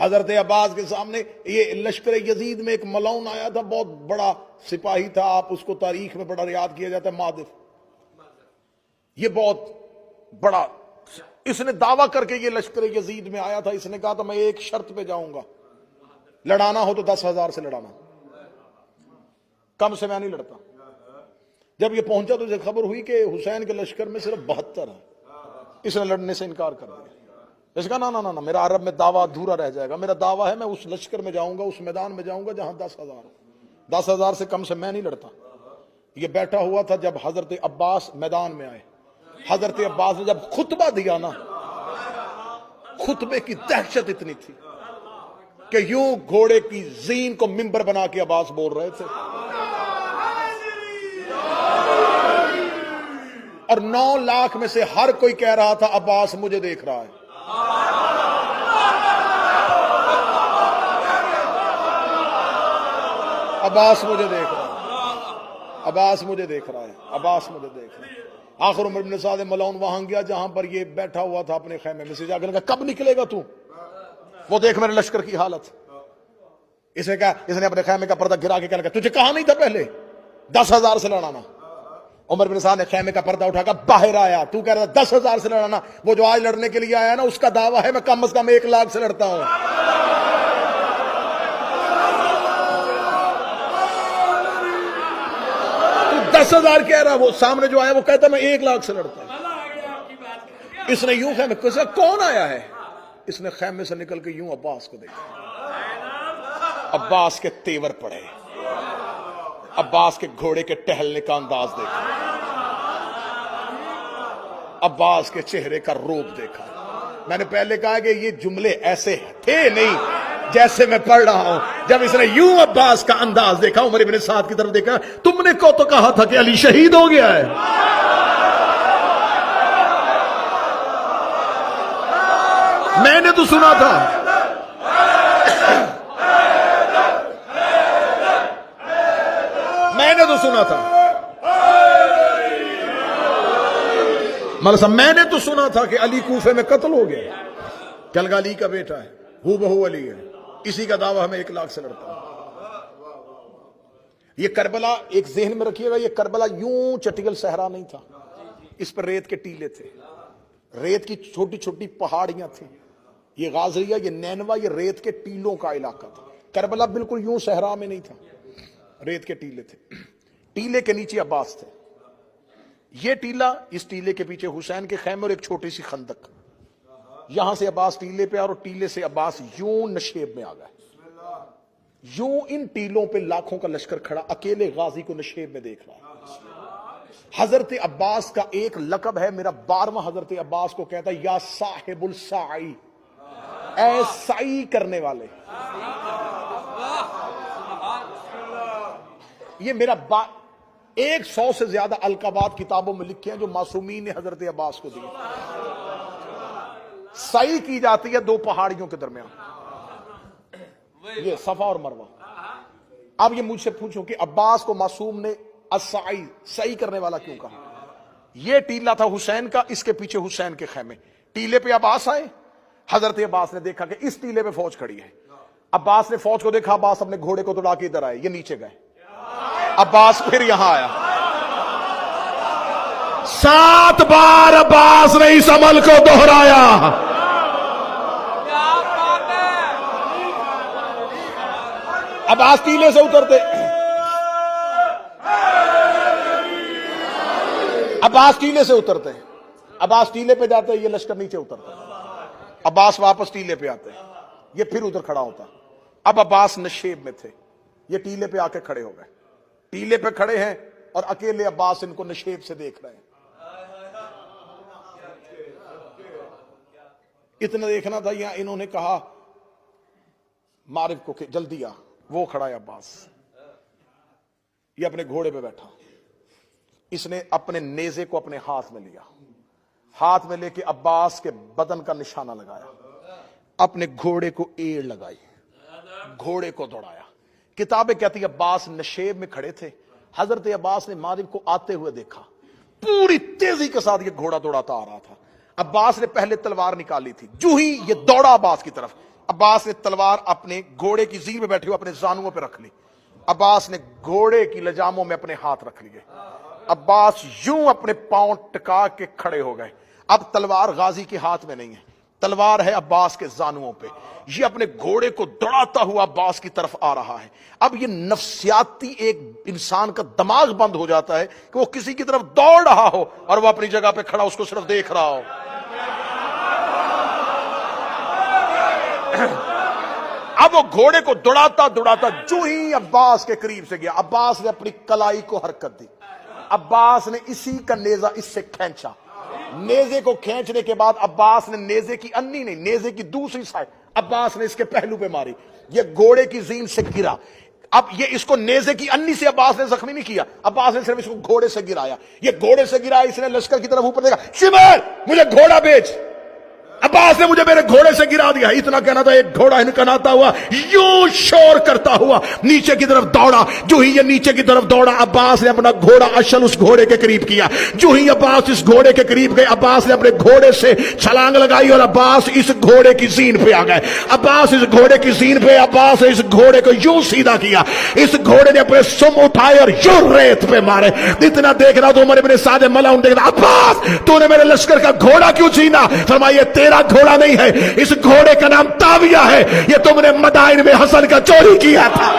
حضرت عباس کے سامنے یہ لشکر یزید میں ایک ملعون آیا تھا، بہت بڑا سپاہی تھا، آپ اس کو تاریخ میں بڑا یاد کیا جاتا ہے، مادف. یہ بہت بڑا، اس نے دعویٰ کر کے یہ لشکر یزید میں آیا تھا. اس نے کہا تھا میں ایک شرط پہ جاؤں گا، لڑانا ہو تو 10,000 سے لڑانا، کم سے میں نہیں لڑتا. جب یہ پہنچا تو اسے خبر ہوئی کہ حسین کے لشکر میں صرف 72 ہے. اس نے لڑنے سے انکار کر دیا. اس کا نا میرا عرب میں دعویٰ ادھورا رہ جائے گا. میرا دعویٰ ہے میں اس لشکر میں جاؤں گا، اس میدان میں جاؤں گا جہاں 10,000 ہو. 10,000 سے کم سے میں نہیں لڑتا. یہ بیٹھا ہوا تھا جب حضرت عباس میدان میں آئے. حضرت عباس نے جب خطبہ دیا نا، خطبے کی دہشت اتنی تھی کہ یوں گھوڑے کی زین کو منبر بنا کے عباس بول رہے تھے، اور 9 لاکھ میں سے ہر کوئی کہہ رہا تھا عباس مجھے دیکھ رہا ہے. عباس مجھے دیکھ رہا ہے، عباس مجھے دیکھ رہا ہے، عباس مجھے دیکھ رہا ہے. آخر عمر بن سعد ملعون وہاں گیا جہاں پر یہ بیٹھا ہوا تھا اپنے خیمے میں سے. جا کر کہا کب نکلے گا تو؟ وہ دیکھ میرے لشکر کی حالت. اس نے کہا، اس نے اپنے خیمے کا پردہ گرا کے کہنے لگا تجھے کہا نہیں تھا پہلے 10,000 سے لڑانا؟ عمر بن سعد نے خیمے کا پردہ اٹھا کر باہر آیا. تو کہہ رہا تھا 10,000 سے لڑانا، وہ جو آج لڑنے کے لیے آیا نا اس کا دعویٰ ہے میں کم از کم 1 لاکھ سے لڑتا ہوں. تو 10,000 کہہ رہا، وہ سامنے جو آیا وہ کہتا میں 1 لاکھ سے لڑتا ہوں. اس نے یوں خیمے کون آیا ہے؟ اس نے خیمے سے نکل کے یوں عباس کو دیکھا. عباس کے تیور پڑے، عباس کے گھوڑے کے ٹہلنے کا انداز دیکھا، عباس کے چہرے کا روپ دیکھا. میں نے پہلے کہا کہ یہ جملے ایسے تھے نہیں جیسے میں پڑھ رہا ہوں. جب اس نے یوں عباس کا انداز دیکھا، عمر بن سعد کی طرف دیکھا، تم نے کو تو کہا تھا کہ علی شہید ہو گیا ہے. میں نے تو سنا تھا. میں نے تو سنا تھا مطلب صاحب، میں نے تو سنا تھا کہ علی کوفے میں قتل ہو گیا. کلگا علی کا بیٹا ہے، ہو بہو علی ہے، اسی کا دعویٰ ہمیں 1 لاکھ سے لڑتا ہوں. یہ کربلا ایک ذہن میں رکھیے گا، یہ کربلا یوں چٹیل صحرا نہیں تھا. اس پر ریت کے ٹیلے تھے، ریت کی چھوٹی چھوٹی پہاڑیاں تھیں. یہ غازریہ، یہ نینوا، یہ ریت کے ٹیلوں کا علاقہ تھا. کربلا بالکل یوں صحرا میں نہیں تھا، ریت کے ٹیلے تھے. ٹیلے کے نیچے عباس تھے. یہ ٹیلا، اس ٹیلے کے پیچھے حسین کے خیمے اور ایک چھوٹی سی خندق. یہاں سے عباس ٹیلے پہ اور ٹیلے سے عباس یوں نشیب میں آ گئے. یوں ان ٹیلوں پہ لاکھوں کا لشکر کھڑا اکیلے غازی کو نشیب میں دیکھ رہا ہے. حضرت عباس کا ایک لقب ہے، میرا 12واں حضرت عباس کو کہتا ہے یا صاحب السعی، اے سعی کرنے والے. یہ میرا 100 سے زیادہ القابات کتابوں میں لکھے ہیں جو معصومین نے حضرت عباس کو دیے. سعی کی جاتی ہے 2 پہاڑیوں کے درمیان، یہ صفا اور مروہ. اب یہ مجھ سے پوچھو کہ عباس کو معصوم نے السعی، سعی کرنے والا کیوں کہا؟ یہ ٹیلا تھا حسین کا، اس کے پیچھے حسین کے خیمے. ٹیلے پہ عباس آئے، حضرت عباس نے دیکھا کہ اس ٹیلے پہ فوج کھڑی ہے. عباس نے فوج کو دیکھا، عباس اپنے گھوڑے کو دوڑا کے ادھر آئے، یہ نیچے گئے. عباس پھر یہاں آیا. 7 بار عباس نے اس عمل کو دہرایا. عباس ٹیلے سے اترتے، عباس ٹیلے سے اترتے، عباس ٹیلے پہ جاتے، یہ لشکر نیچے اترتا. عباس واپس ٹیلے پہ آتے، یہ پھر ادھر کھڑا ہوتا. اب عباس نشیب میں تھے، یہ ٹیلے پہ آ کے کھڑے ہو گئے. ٹیلے پہ کھڑے ہیں اور اکیلے عباس ان کو نشیب سے دیکھ رہے ہیں. اتنا دیکھنا تھا. یہاں انہوں نے کہا معرف کو کہ جلدی آ. وہ کھڑا ہے عباس، یہ اپنے گھوڑے پہ بیٹھا. اس نے اپنے نیزے کو اپنے ہاتھ میں لیا، ہاتھ میں لے کے عباس کے بدن کا نشانہ لگایا، اپنے گھوڑے کو ایڑ لگائی، گھوڑے کو دوڑایا. کتابیں کہتی عباس نشیب میں کھڑے تھے. حضرت عباس نے مارب کو آتے ہوئے دیکھا، پوری تیزی کے ساتھ یہ گھوڑا دوڑاتا آ رہا تھا. عباس نے پہلے تلوار نکالی تھی، جو ہی یہ دوڑا عباس کی طرف، عباس نے تلوار اپنے گھوڑے کی زین پہ بیٹھے ہوئے اپنے زانوؤں پہ رکھ لی. عباس نے گھوڑے کی لجاموں میں اپنے ہاتھ رکھ لیے. عباس یوں اپنے پاؤں ٹکا کے کھڑے ہو گئے. اب تلوار غازی کے ہاتھ میں نہیں ہے, تلوار ہے عباس کے زانوؤں پہ. یہ اپنے گھوڑے کو دوڑاتا ہوا عباس کی طرف آ رہا ہے. اب یہ نفسیاتی ایک انسان کا دماغ بند ہو جاتا ہے کہ وہ کسی کی طرف دوڑ رہا ہو اور وہ اپنی جگہ پہ کھڑا اس کو صرف دیکھ رہا ہو. اب وہ گھوڑے کو دوڑاتا دوڑاتا جو ہی عباس کے قریب سے گیا, عباس نے اپنی کلائی کو حرکت دی. عباس نے اسی کا نیزہ اس سے کھینچا. نیزے کو کھینچنے کے بعد عباس نے نیزے کی انی نہیں, نیزے کی دوسری سائڈ عباس نے اس کے پہلو پہ ماری. یہ گھوڑے کی زین سے گرا. اب یہ اس کو نیزے کی انی سے عباس نے زخمی نہیں کیا, عباس نے صرف اس کو گھوڑے سے گرایا. یہ گھوڑے سے گرایا, اس نے لشکر کی طرف اوپر دیکھا, شمر مجھے گھوڑا بیچ. عباس نے مجھے میرے گھوڑے سے گرا دیا. اتنا کہنا تھا, ایک گھوڑا ہنکناتا ہوا یوں شور کرتا ہوا نیچے کی طرف دوڑا. جو ہی یہ نیچے کی طرف دوڑا, عباس نے اپنا گھوڑا اشل اس گھوڑے کے قریب کیا. جو ہی عباس اس گھوڑے کے قریب گئے, عباس نے اپنے گھوڑے سے چھلانگ لگائی اور عباس اس گھوڑے کی زین پہ آ گئے. عباس اس گھوڑے کی زین پہ, عباس نے اس گھوڑے کو یوں سیدھا کیا. اس گھوڑے نے اپنے سم اٹھائے اور یوں ریت پہ مارے. اتنا دیکھ رہا تو عمر ابن سعد ملعون دیکھ رہا, عباس تو نے میرے لشکر کا گھوڑا کیوں چھینا؟ فرمایا تیرا گھوڑا نہیں ہے, اس گھوڑے کا نام تاویہ ہے, یہ تم نے مدائن میں حسن کا چوری کیا تھا.